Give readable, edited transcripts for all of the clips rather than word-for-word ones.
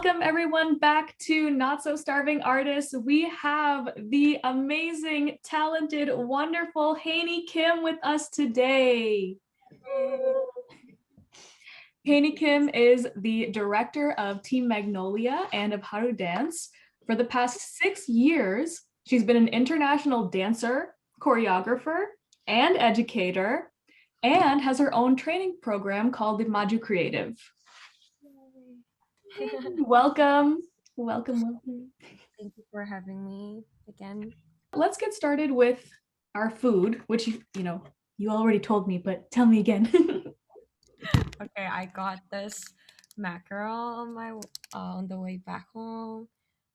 Welcome everyone back to Not So Starving Artists. We have the amazing, talented, wonderful Haeni Kim with us today. Haeni Kim is the director of Team Magnolia and of Haru Dance. For the past 6 years, she's been an international dancer, choreographer, and educator, and has her own training program called the Maju Creative. Welcome. Welcome. Thank you for having me again. Let's get started with our food, which you already told me, but tell me again. Okay, I got this macaron on the way back home.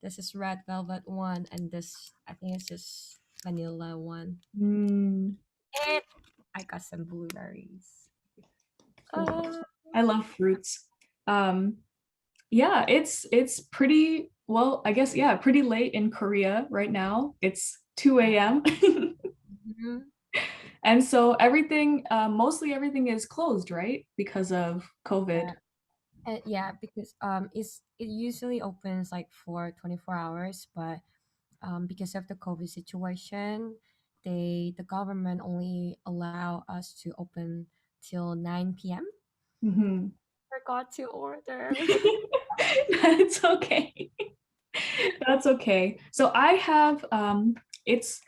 This is red velvet one, and this I think it's just vanilla one. And I got some blueberries. I love fruits. Yeah, it's pretty well, I guess, yeah, pretty late in Korea right now. It's 2 a.m. And so mostly everything is closed, right? Because of COVID. Yeah, because it usually opens like for 24 hours, but because of the COVID situation, the government only allow us to open till 9 p.m. Mhm. Forgot to order. That's okay. That's okay. So I have it's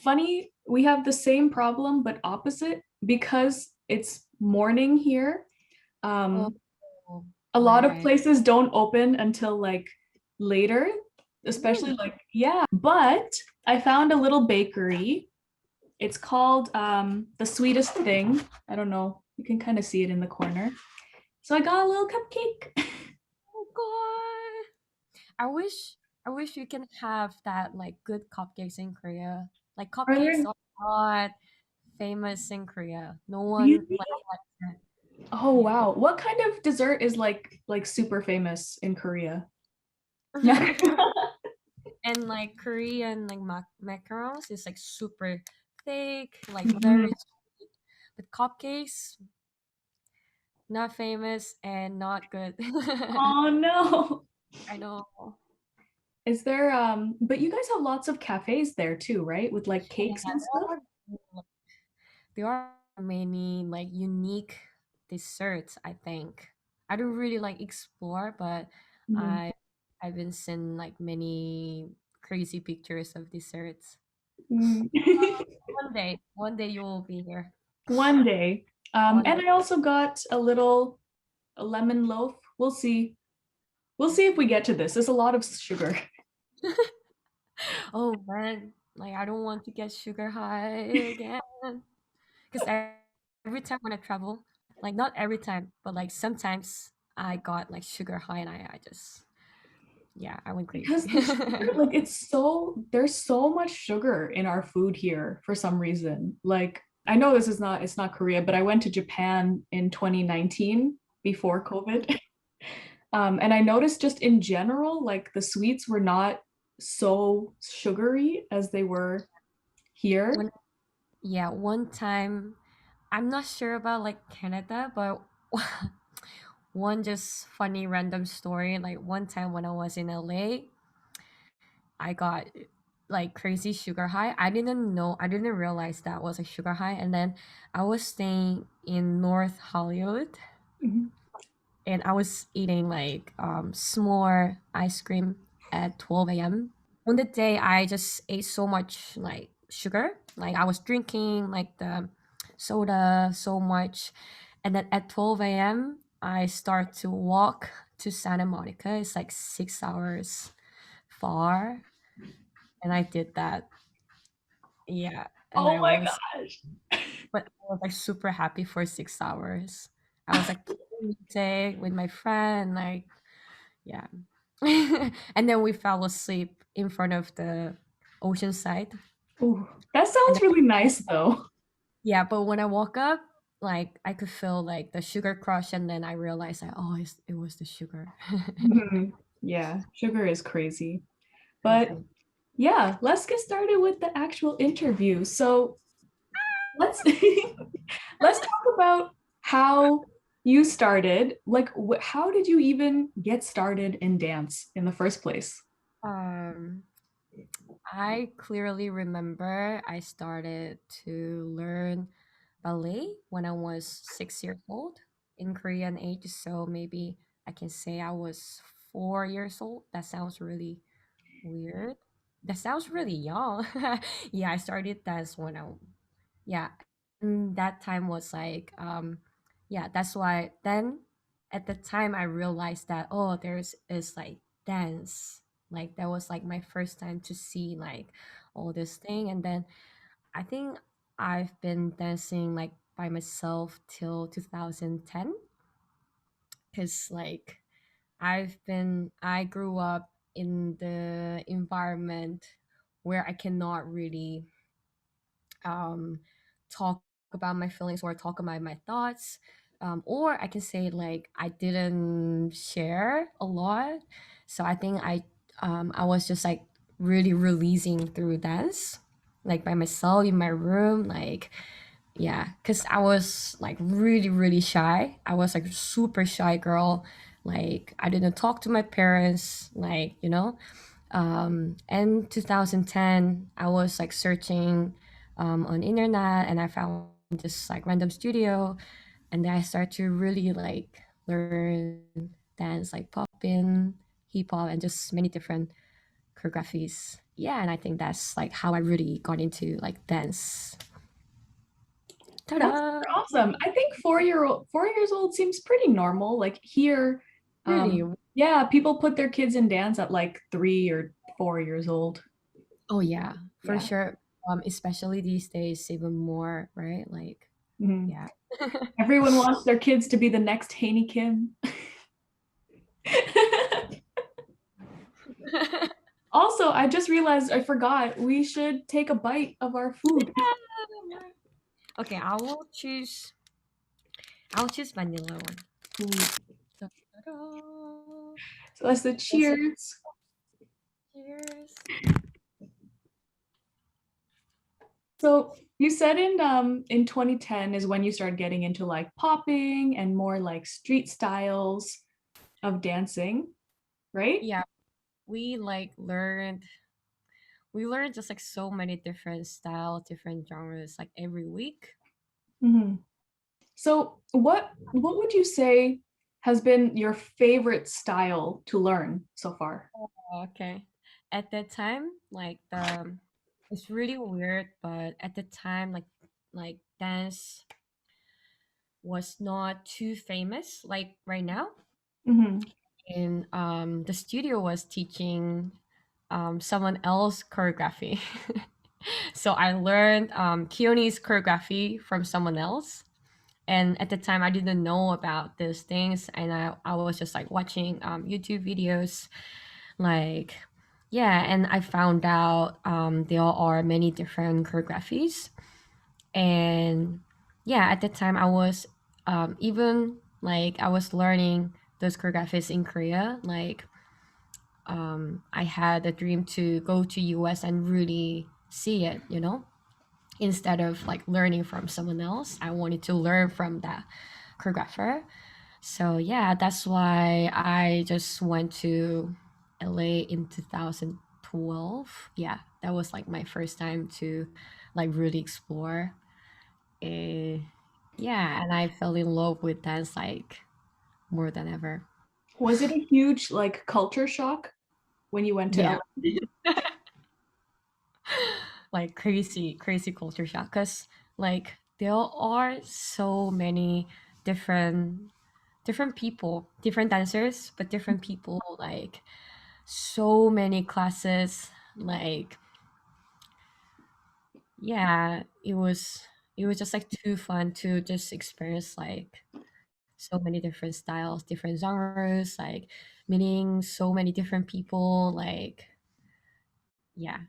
funny, we have the same problem but opposite because it's morning here. Oh, A lot of right. places don't open until like later, especially like, yeah. But I found a little bakery. It's called The Sweetest Thing. I don't know. You can kind of see it in the corner. So I got a little cupcake. Oh god. I wish you can have that like good cupcakes in Korea. Like Are there cupcakes are not famous in Korea. No one really? like that. Oh Yeah. wow. What kind of dessert is like super famous in Korea? And like Korean like macarons is like super thick, like Mhm. very sweet. But cupcakes not famous and not good. Oh no. I know. Is there but you guys have lots of cafes there too, right? With like Yeah, cakes and stuff? there are many like unique desserts, I think. I don't really like explore, but Mhm. I I've been seeing like many crazy pictures of desserts. Mm. One day you will be here. One day. One And day. I also got a lemon loaf. We'll see. We'll see if we get to this. There's a lot of sugar. Oh man, like I don't want to get sugar high again. Because every time when I travel, like not every time, but like sometimes I got like sugar high and I just, yeah, I went crazy. Because the sugar, like there's so much sugar in our food here for some reason. Like I know it's not Korea, but I went to Japan in 2019 before COVID. And I noticed just in general, like the sweets were not so sugary as they were here. When, yeah, one time, I'm not sure about like Canada, but one just funny random story. Like one time when I was in LA, I got like crazy sugar high. I didn't realize that was a sugar high. And then I was staying in North Hollywood Mhm. and I was eating like s'more ice cream at 12 a.m. On the day, I just ate so much like sugar. Like I was drinking like the soda so much. And then at 12 a.m., I start to walk to Santa Monica. It's like 6 hours far. And I did that. Yeah. And Oh I my was, gosh. but I was like super happy for 6 hours. I was like playing music with my friend, like, yeah. And then we fell asleep in front of the ocean side. Ooh, that And sounds then, really nice though. yeah, but when I woke up, like I could feel like the sugar crush, and then I realized like, oh, it was the sugar. Mhm. Yeah, sugar is crazy. But Crazy. yeah, let's get started with the actual interview. So let's let's talk about how you started, like, how did you even get started in dance in the first place? Um, I clearly remember I started to learn ballet when I was 6 years old in Korean age. So maybe I can say I was 4 years old. That sounds really weird. That sounds really young. Yeah, I started dance when yeah, and that time was like yeah, that's why then at the time I realized that oh there's is like dance, like that was like my first time to see like all this thing. And then I think I've been dancing like by myself till 2010, because like I grew up in the environment where I cannot really um, talk about my feelings or talk about my thoughts. Or I can say like I didn't share a lot. So I think I was just like really releasing through dance, like by myself in my room, like yeah, because I was like really really shy. I was like super shy girl. Like I didn't talk to my parents, like and 2010, I was like searching on internet, and I found this like random studio, and then I started to really like learn dance, like pop in, hip hop, and just many different choreographies. Yeah, and I think that's like how I really got into like dance. That's Ta-da! super awesome. I think 4 years old seems pretty normal. Like here, Really? yeah, people put their kids in dance at like 3 or 4 years old. Oh yeah, for Yeah. sure. Especially these days, even more, right? Like, Mhm. yeah. Everyone wants their kids to be the next Haeni Kim. Also, I just realized I forgot we should take a bite of our food. Okay, I'll choose vanilla one. Ta-da. So that's the That's it. cheers. Cheers. So you said in 2010 is when you started getting into like popping and more like street styles of dancing, right? Yeah, we like learned just like so many different styles, different genres like every week. Hmm. So what would you say has been your favorite style to learn so far? Okay. At that time, like it's really weird, but at the time like dance was not too famous like right now. Hmm. And the studio was teaching someone else choreography. So I learned Keone's choreography from someone else. And at the time, I didn't know about these things, and I was just like watching YouTube videos, like yeah, and I found out there are many different choreographies, and yeah, at the time I was even like I was learning those choreographies in Korea, like I had a dream to go to US and really see it, instead of like learning from someone else. I wanted to learn from that choreographer. So yeah, that's why I just went to LA in 2012. Yeah, that was like my first time to like really explore. Uh, yeah, and I fell in love with dance like more than ever. Was it a huge like culture shock when you went to Yeah, LA? like crazy, crazy culture shock. Because like there are so many different people, different dancers, but different people, like so many classes, like yeah, it was just like too fun to just experience like so many different styles, different genres, like meeting so many different people, like yeah.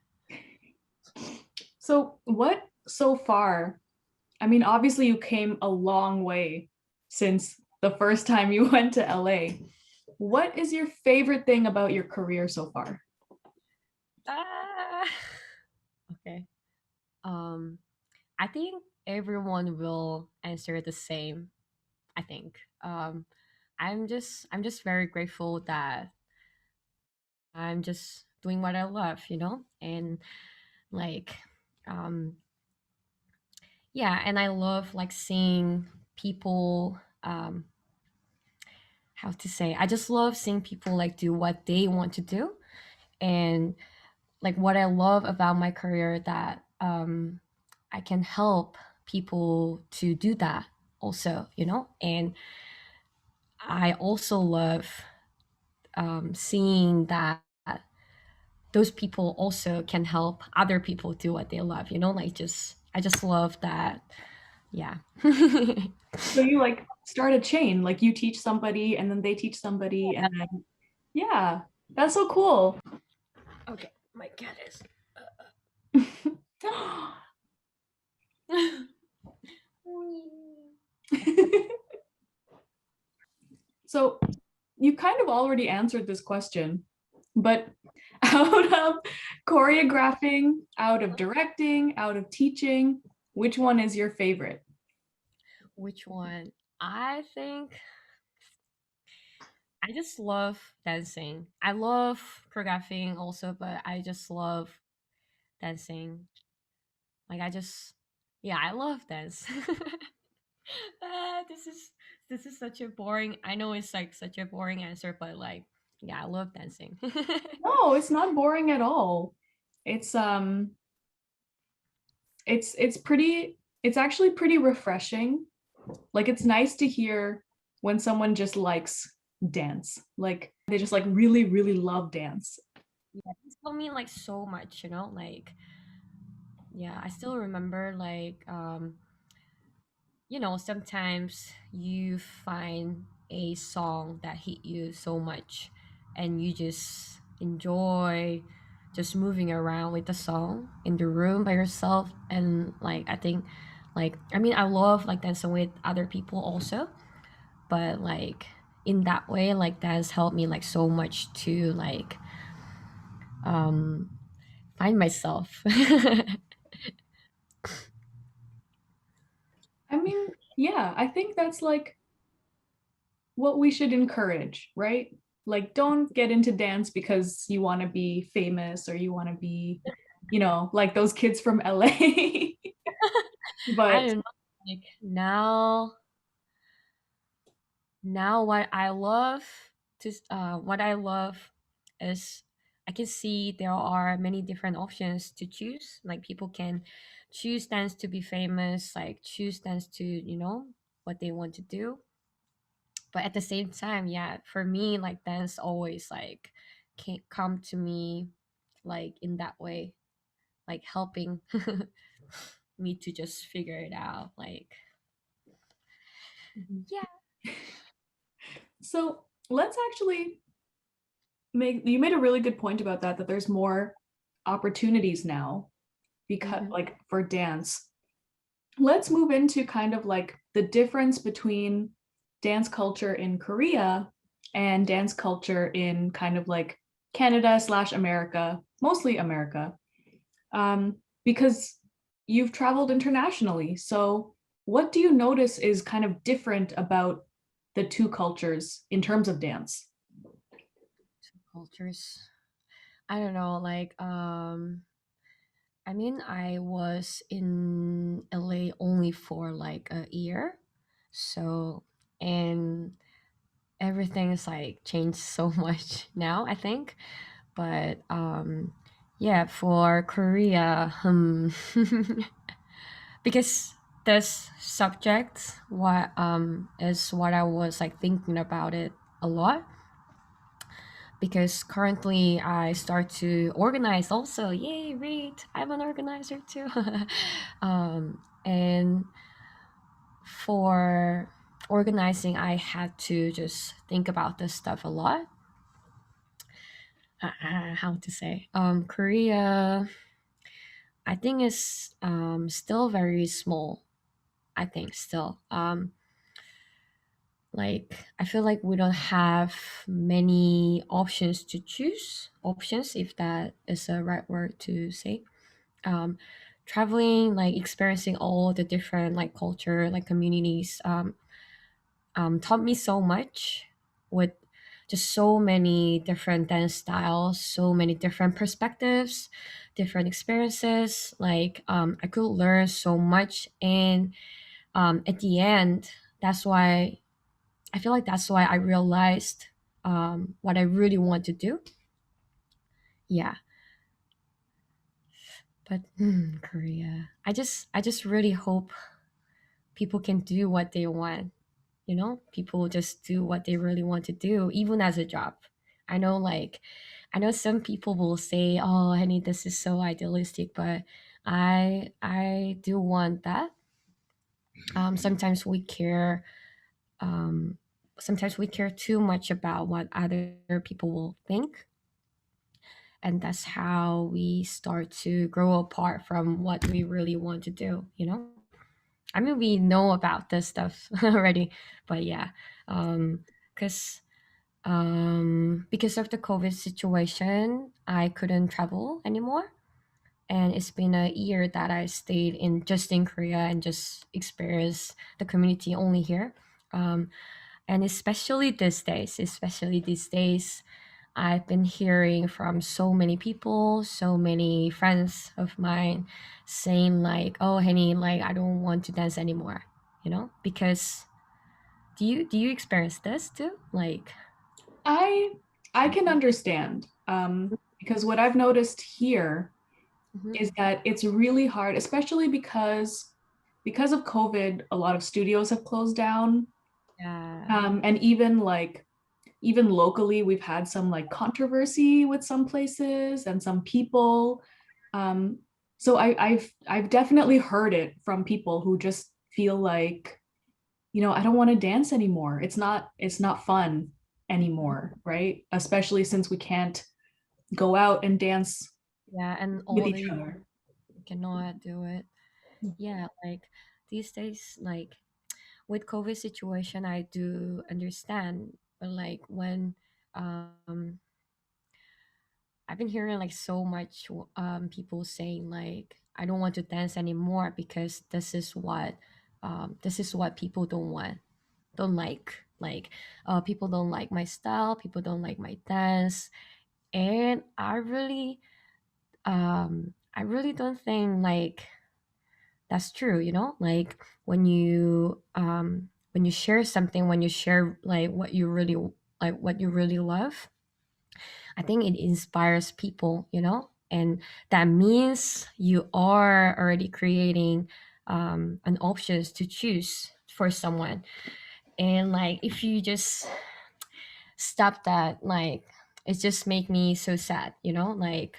So what so far? I mean, obviously you came a long way since the first time you went to LA. What is your favorite thing about your career so far? Ah, okay. um I think everyone will answer the same. I think. I'm just very grateful that I'm just doing what I love, and like um yeah, and I love like seeing people, how to say, I just love seeing people like do what they want to do. And like what I love about my career, that I can help people to do that also, and I also love seeing that those people also can help other people do what they love, like just I just love that. Yeah. So you like start a chain, like you teach somebody and then they teach somebody and then yeah, that's so cool. Okay, my cat is. So you kind of already answered this question, but out of choreographing, out of directing, out of teaching, which one is your favorite? Which one? I think I just love dancing. I love choreographing also, but I just love dancing. Like I just, yeah, I love dance. This is such a boring. I know it's like such a boring answer, but like, yeah, I love dancing. No, it's not boring at all. It's it's pretty it's actually pretty refreshing. Like it's nice to hear when someone just likes dance. Like they just like really really love dance. Yeah, it's told me like so much, like yeah, I still remember like sometimes you find a song that hit you so much and you just enjoy just moving around with the song in the room by yourself. And like I think, like, I mean, I love like dancing with other people also, but like in that way, like that has helped me like so much to like um find myself. I mean, yeah, I think that's like what we should encourage, right? Like don't get into dance because you want to be famous or you want to be, like those kids from LA. I But don't know, like now what I love is I can see there are many different options to choose. Like people can choose dance to be famous, like choose dance to what they want to do. But at the same time, yeah, for me, like dance always like can't come to me like in that way, like helping me to just figure it out. Like yeah. so let's actually you made a really good point about that there's more opportunities now because Hmm. like for dance. Let's move into kind of like the difference between dance culture in Korea and dance culture in kind of like Canada/America, mostly America, because you've traveled internationally. So, what do you notice is kind of different about the two cultures in terms of dance? Cultures. I don't know, like I mean, I was in LA only for like a year. So, and everything is like changed so much now, I think. But yeah, for Korea, because this subject what is what I was like thinking about it a lot, because currently I start to organize also. Yay, read! I'm an organizer too. And for organizing, I had to just think about this stuff a lot. How to say? Korea, I think is still very small. I think still. Like I feel like we don't have many options to choose. Options, if that is a right word to say. um, Traveling, like experiencing all the different like culture, like communities, taught me so much with just so many different dance styles, so many different perspectives, different experiences. Like I could learn so much, and at the end, that's why I feel like that's why I realized what I really want to do. Yeah, but Korea, I just really hope people can do what they want. You know, people just do what they really want to do, even as a job. I know, like, I know some people will say, "Oh, honey, this is so idealistic," but I do want that. Sometimes we care. Um, Sometimes we care too much about what other people will think, and that's how we start to grow apart from what we really want to do. You know, I mean, we know about this stuff already, but yeah, because because of the COVID situation, I couldn't travel anymore. And it's been a year that I stayed in just in Korea and just experienced the community only here. Um, and especially these days, I've been hearing from so many people, so many friends of mine saying like, "Oh, Henny, like I don't want to dance anymore," you know, because do you experience this too? Like, I I can understand because what I've noticed here mhm, is that it's really hard, especially because of COVID, a lot of studios have closed down. yeah, And even locally, we've had some like controversy with some places and some people. Um, so I've definitely heard it from people who just feel like, I don't want to dance anymore. It's not fun anymore, right? Especially since we can't go out and dance yeah, and with all each the other. cannot do it. Yeah, like these days, like with COVID situation, I do understand, but like when um I've been hearing like so much people saying like I don't want to dance anymore because this is what people don't like people don't like my style, people don't like my dance, and I really don't think like that's true, you know, like when you share something, when you share like what you really love, I think it inspires people, you know, and that means you are already creating an options to choose for someone. And like if you just stop that, like it just make me so sad, you know, like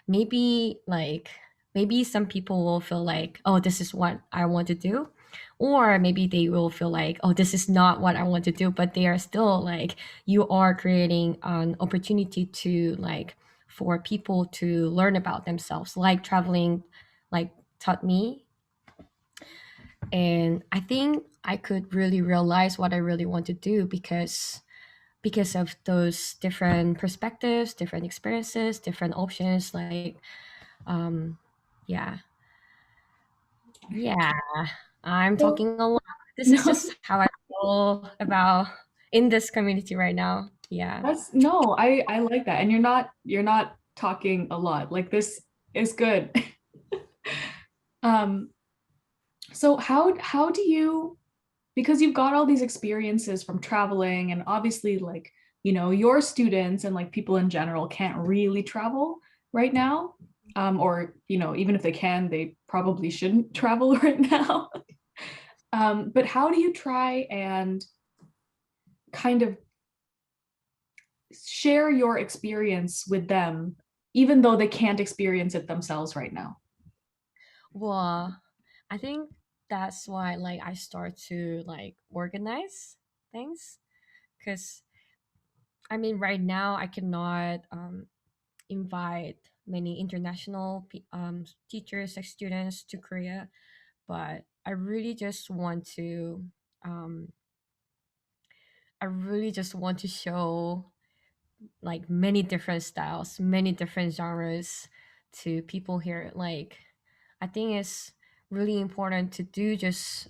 maybe like maybe some people will feel like, oh, this is what I want to do, or maybe they will feel like, oh, this is not what I want to do, but they are still like, you are creating an opportunity to like for people to learn about themselves, like traveling like taught me. And I think I could really realize what I really want to do because of those different perspectives, different experiences, different options. Like, um, yeah, yeah. I'm So talking a lot. This is no, just how I feel about in this community right now. Yeah. that's no, I like that. And you're not talking a lot. Like this is good. Um, so how do you, because you've got all these experiences from traveling and obviously like, your students and like people in general can't really travel right now. Or, even if they can, they probably shouldn't travel right now. But how do you try and kind of share your experience with them, even though they can't experience it themselves right now? Well, I think that's why like I start to like organize things because I mean right now I cannot invite many international teachers like students to Korea, but um, I really just want to show like many different styles, many different genres to people here. Like I think it's really important to do just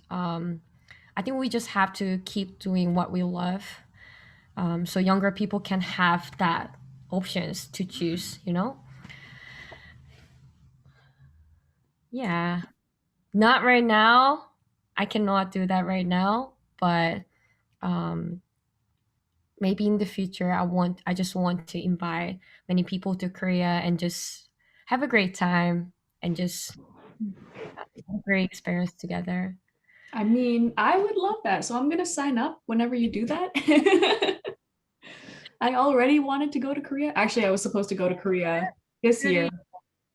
I think we just have to keep doing what we love, so younger people can have that options to choose. Yeah, not right now. I cannot do that right now, but um, maybe in the future, I just want to invite many people to Korea and just have a great time and just have a great experience together. I mean, I would love that. So I'm gonna sign up whenever you do that. I already wanted to go to Korea. Actually, I was supposed to go to Korea this year, Really,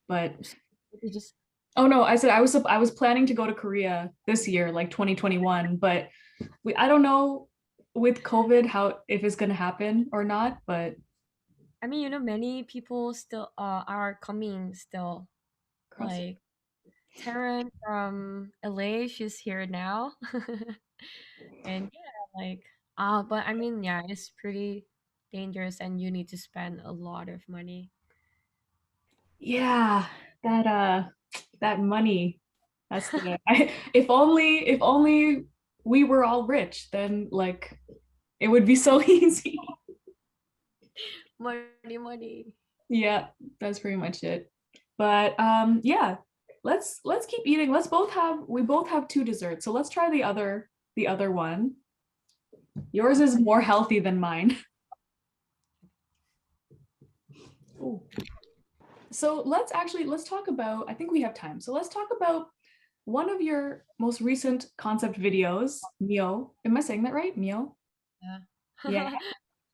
but we just oh no, I said I was planning to go to Korea this year, like 2021, but I don't know with COVID how if it's gonna happen or not, but I mean, many people still are coming still. cross it. Like Taryn from LA, she's here now. And yeah, like but I mean, yeah, it's pretty dangerous and you need to spend a lot of money. Yeah, that money. That's the if only we were all rich, then like it would be so easy. Money, money. Yeah, that's pretty much it. But yeah, let's keep eating. We both have two desserts. So let's try the other one. Yours is more healthy than mine. Ooh. So let's talk about, I think we have time. So let's talk about one of your most recent concept videos, Mio. Am I saying that right? Mio? Yeah. Yeah.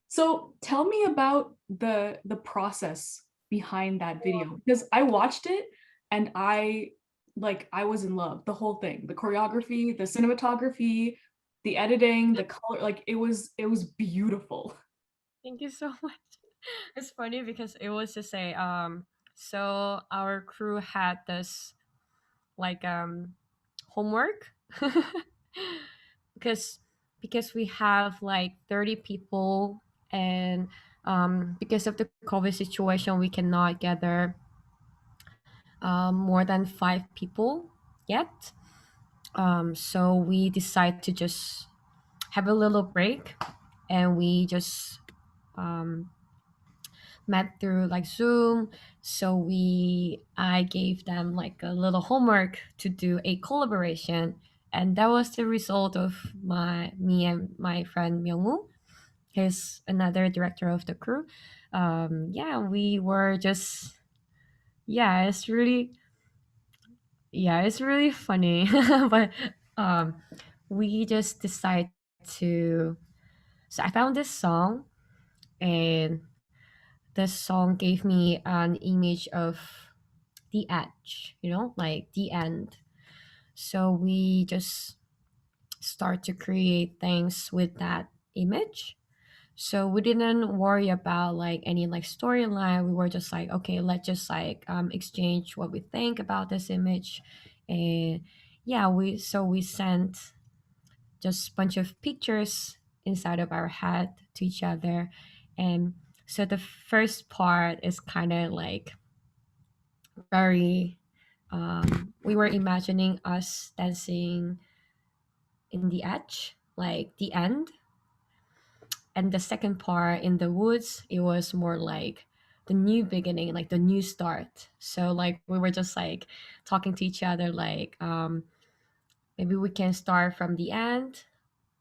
So tell me about the process behind that video because I watched it and I was in love. The whole thing, the choreography, the cinematography, the editing, the color, like it was beautiful. Thank you so much. It's funny because it was just so our crew had this like homework because we have like 30 people, and because of the COVID situation we cannot gather more than 5 people yet. So we decide to just have a little break, and we just um, met through like Zoom. So I gave them like a little homework to do a collaboration, and that was the result of me and my friend Myungwoo. He's another director of the crew. Yeah, we were just yeah, it's really funny, but um, we just decided to. So I found this song, and this song gave me an image of the edge, like the end. So we just start to create things with that image. So we didn't worry about like any like storyline. We were just like, okay, let's just like exchange what we think about this image. And yeah, we sent just a bunch of pictures inside of our head to each other. And so the first part is kind of like very we were imagining us dancing in the edge, like the end. And the second part in the woods, it was more like the new beginning, like the new start. So like we were just like talking to each other like maybe we can start from the end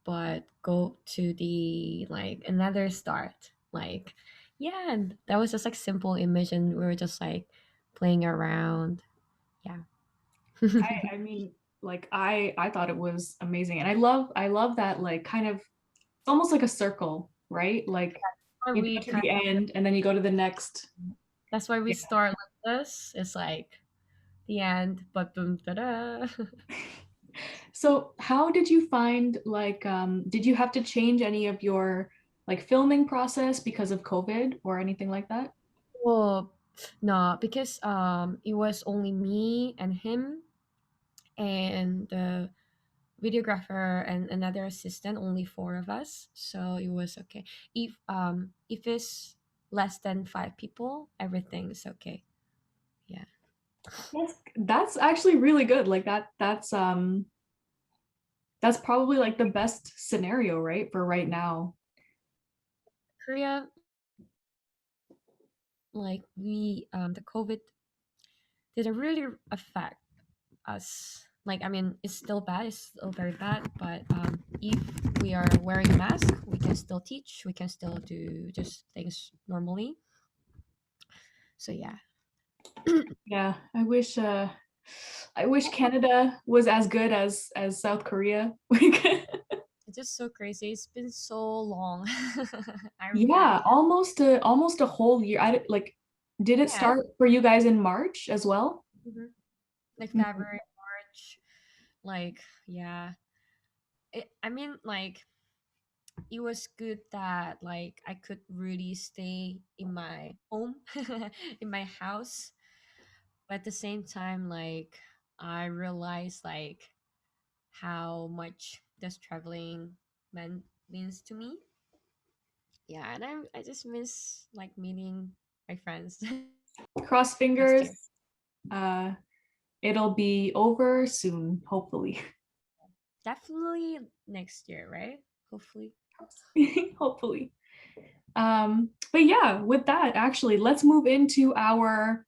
but go to the like another start, like yeah. And that was just like simple image, and we were just like playing around. Yeah. I mean, like I thought it was amazing. And I love that like kind of it's almost like a circle, right? Like Why you we go to kind the end and then you go to the next. That's why we Yeah. start like this. It's like the end, but boom, da-da. So how did you find like did you have to change any of your like filming process because of COVID or anything like that? Well, no, because it was only me and him and the videographer and another assistant, only four of us. So it was okay. If it's less than 5 people, everything's okay. Yeah. That's actually really good. Like that's that's probably like the best scenario, right? For right now. Korea, like we the COVID didn't really affect us. Like I mean, it's still bad. It's still very bad. But if we are wearing a mask, we can still teach. We can still do just things normally. So yeah, Yeah, I wish Canada was as good as South Korea. it's just so crazy. It's been so long. I Yeah, really almost a whole year. Like, did it yeah. start for you guys in March as well? Mhm. Like Mhm. February, March, like yeah. I mean, like it was good that like I could really stay in my home, in my house. But at the same time, like I realized like how much this traveling means to me. Yeah, and I just miss like meeting my friends Cross next fingers. year. Uh, it'll be over soon, hopefully. Definitely next year, right? Hopefully. Hopefully. But yeah, with that, actually, let's move into our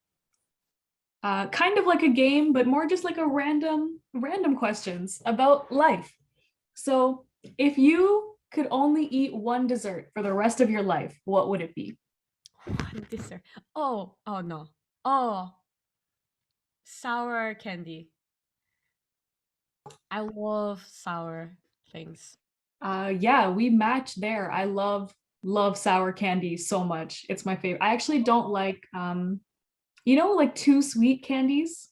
kind of like a game, but more just like a random questions about life. So, if you could only eat one dessert for the rest of your life, what would it be? Dessert. Oh no. Oh, sour candy. I love sour things. Yeah, we match there. I love sour candy so much. It's my favorite. I actually don't like like too sweet candies.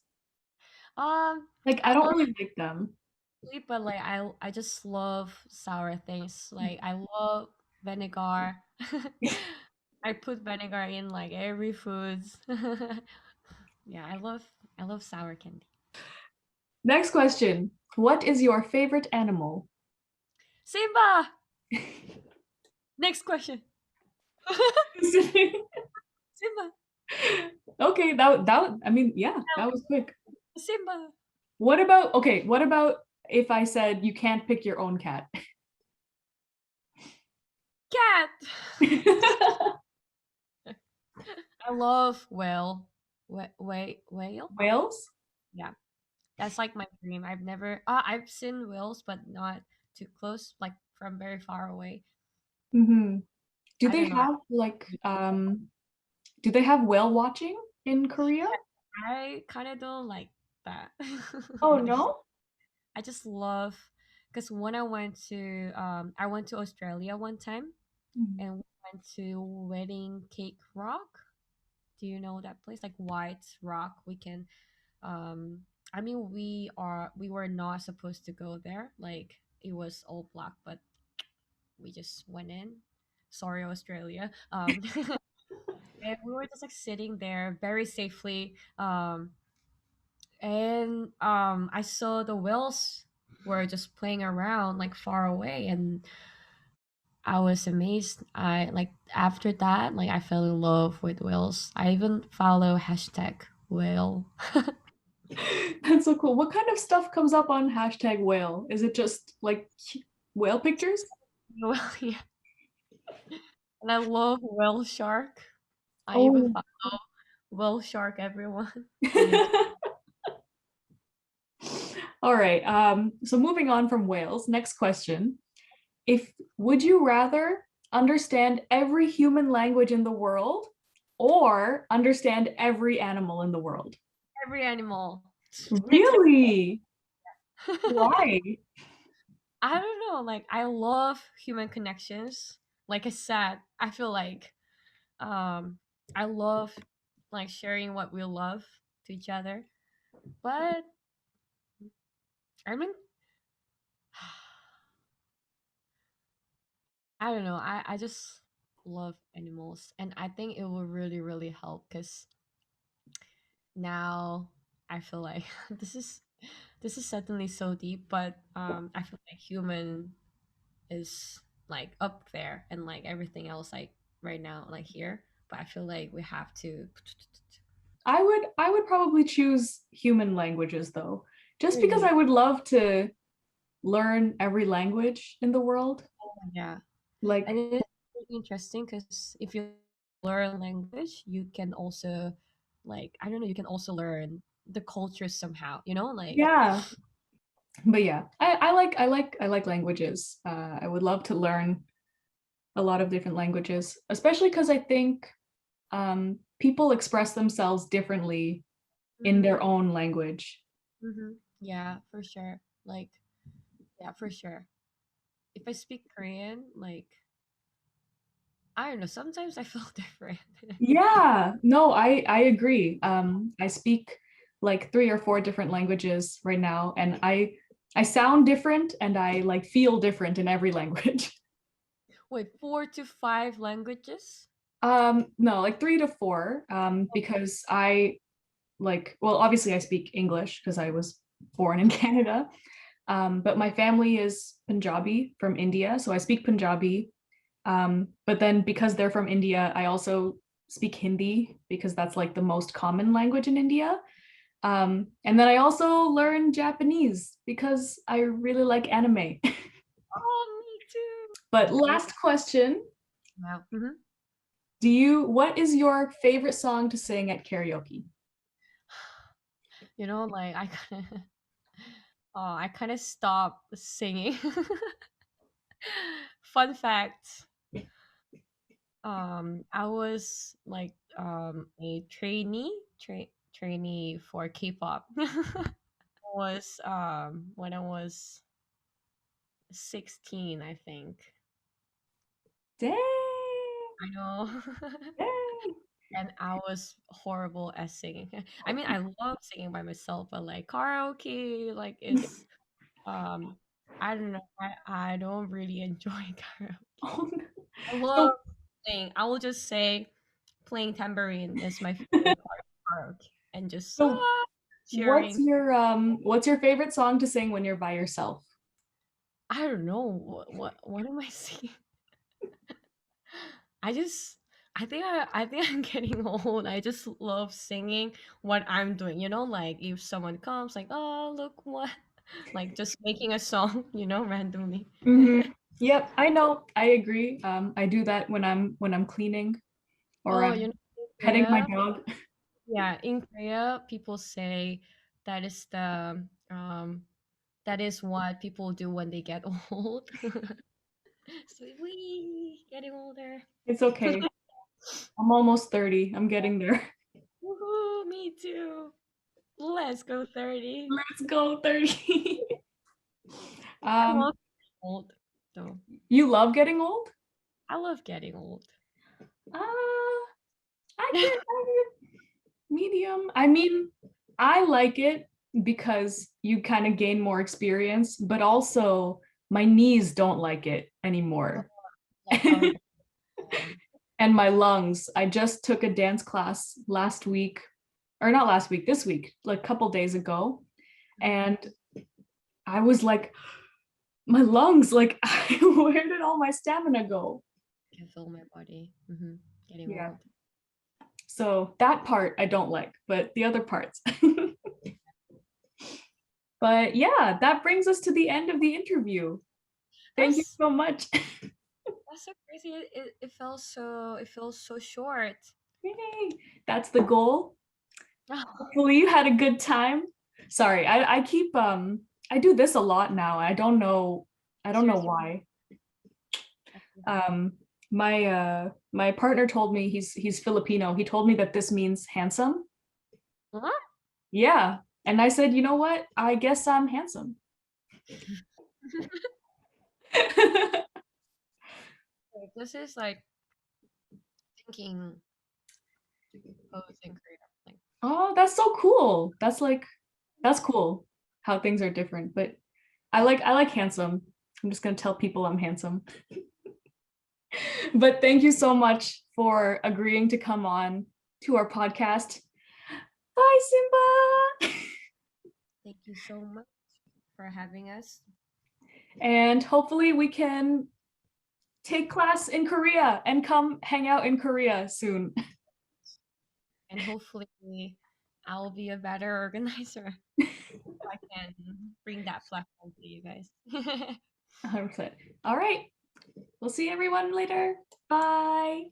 Like I I don't love really like them. sweet, but like I just love sour things. Like I love vinegar. I put vinegar in like every foods. Yeah, I love sour candy. Next question. What is your favorite animal? Simba. Next question. Simba. Okay, that I mean, yeah, that was quick. Simba. What about if I said you can't pick your own cat? Cat. I love whale. Whales? Yeah, that's like my dream. I've seen whales, but not too close, like from very far away. Hmm. Do I they don't know. have like do they have whale watching in Korea? I kind of don't like that. Oh Honestly, no? I just love because when I went to Australia one time Mhm. and we went to Wedding Cake Rock. Do you know that place? Like White Rock. We can I mean we were not supposed to go there. Like it was all black, but we just went in. Sorry, Australia. And we were just like sitting there very safely. And I saw the whales were just playing around like far away, and I was amazed. I like after that, like I fell in love with whales. I even follow hashtag whale. That's so cool. What kind of stuff comes up on hashtag whale? Is it just like whale pictures? Well, yeah. And I love whale shark. I even Oh. follow whale shark everyone. And it's All right. So moving on from whales, next question. If would you rather understand every human language in the world or understand every animal in the world? every animal. Next. Really? Why? I don't know. Like I love human connections. Like I said, I feel like um I love like sharing what we love to each other. But I mean I don't know. I just love animals and I think it will really really help cuz now I feel like this is certainly so deep, but I feel like human is like up there and like everything else like right now like here, but I feel like we have to I would probably choose human languages though, just because really I would love to learn every language in the world. Yeah. Like, And it's really interesting because if you learn language, you can also like I don't know, you can also learn the culture somehow, you know, like yeah. But yeah, I like languages. I would love to learn a lot of different languages, especially because I think people express themselves differently in mm-hmm, their own language. mm-hmm. Yeah, for sure. Like yeah, for sure. If I speak Korean, like I don't know, sometimes I feel different. Yeah, no, I agree. I speak like three or four different languages right now, and I sound different and I like feel different in every language. Wait, 4 to 5 languages? No, like three to four, because I like, well, obviously I speak English because I was born in Canada. But my family is Punjabi from India, so I speak Punjabi. But then because they're from India, I also speak Hindi because that's like the most common language in India. And then I also learn Japanese because I really like anime. Oh, me too. But Like last question, wow. Hmm. what is your favorite song to sing at karaoke? You know, like I kind of I kind of stopped singing. Fun fact, I was like a trainee for K-pop. Was when I was 16, I think. Dang, I know. dang. And I was horrible at singing. I mean, I love singing by myself, but like karaoke, like is um, I don't know. I don't really enjoy karaoke. Oh, no. I love So, singing. I will just say playing tambourine is my favorite part of karaoke, and just so cheering. what's your favorite song to sing when you're by yourself? I don't know what am I singing? I just I think I'm getting old. I just love singing what I'm doing. You know, like if someone comes, like oh look what, like just making a song. You know, randomly. Hmm. Yep, I know. I agree. I do that when I'm cleaning or Oh, I'm you know, in petting my Korea, dog. yeah, in Korea, people say that is the that is what people do when they get old. So we getting older. It's okay. I'm almost 30. I'm getting there. Woohoo! Me too. Let's go 30. Let's go 30. I'm Um, also old, though. you love getting old? I love getting old. I can medium. I mean, I like it because you kind of gain more experience, but also my knees don't like it anymore. Like our um, And my lungs. I just took a dance class last week, or not last week, this week, like a couple days ago. And I was like, my lungs, like, where did all my stamina go? can feel my body getting Yeah. old. So that part I don't like, but the other parts. But yeah, that brings us to the end of the interview. Thank you That's so much. that's so crazy. It feels so short. Yay. That's the goal. Hopefully you had a good time. Sorry, I keep I do this a lot now. I don't know Seriously. why. Um my partner told me he's Filipino. He told me that this means handsome. What? Yeah. And I said, you know what? I guess I'm handsome. Like, this is like thinking pose in Korea. Like, Oh, that's so cool. That's cool how things are different, but I like handsome. I'm just gonna tell people I'm handsome. But thank you so much for agreeing to come on to our podcast. Bye, Simba. thank you so much for having us, And hopefully we can take class in Korea and come hang out in Korea soon. and hopefully I'll be a better organizer. I can bring that platform to you guys. 100%. All right. We'll see everyone later. Bye.